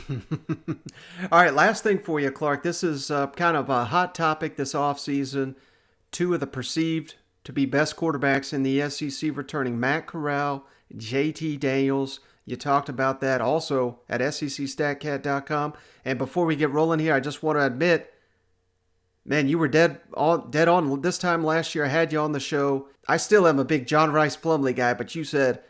All right, last thing for you, Clark. This is kind of a hot topic this offseason. Two of the perceived to be best quarterbacks in the SEC returning, Matt Corral, JT Daniels. You talked about that also at secstatcat.com. And before we get rolling here, I just want to admit, man, you were dead on this time last year. I had you on the show. I still am a big John Rice Plumley guy, but you said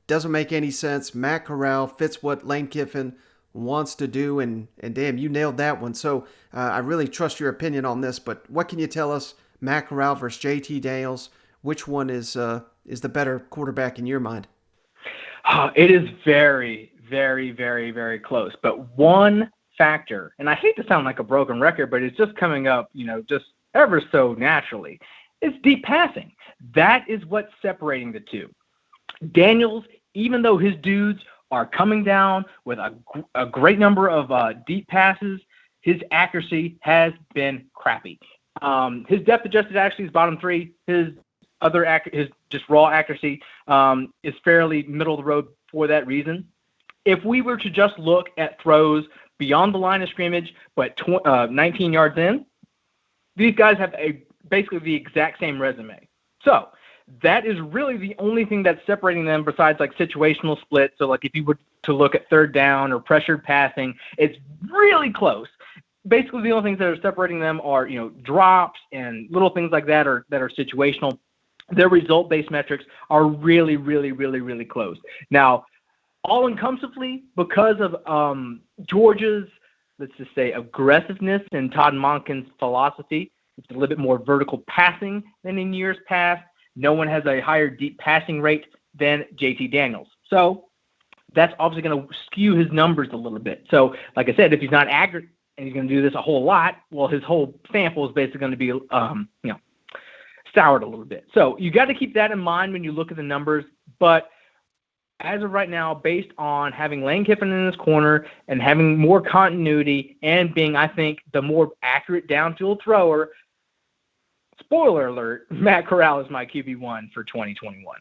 doesn't make any sense. Matt Corral fits what Lane Kiffin wants to do, and damn, you nailed that one. So I really trust your opinion on this. But what can you tell us, Matt Corral versus JT Daniels? Which one is the better quarterback in your mind? It is very, very, very, very close. But one factor, and I hate to sound like a broken record, but it's just coming up, just ever so naturally, is deep passing. That is what's separating the two. Daniels, even though his dudes are coming down with a great number of deep passes, his accuracy has been crappy. His depth adjusted actually is bottom three. His just raw accuracy is fairly middle of the road for that reason. If we were to just look at throws beyond the line of scrimmage, but 19 yards in, these guys have basically the exact same resume. So that is really the only thing that's separating them besides like situational split. So like if you were to look at third down or pressured passing, it's really close. Basically the only things that are separating them are, drops and little things like that are situational. Their result-based metrics are really, really, really, really close. Now, all-encompassingly, because of Georgia's, let's just say, aggressiveness and Todd Monken's philosophy, it's a little bit more vertical passing than in years past. No one has a higher deep passing rate than JT Daniels. So that's obviously going to skew his numbers a little bit. So, like I said, if he's not accurate and he's going to do this a whole lot, well, his whole sample is basically going to be, soured a little bit. So you got to keep that in mind when you look at the numbers. But as of right now, based on having Lane Kiffin in his corner and having more continuity and being, I think, the more accurate downfield thrower, spoiler alert, Matt Corral is my QB1 for 2021.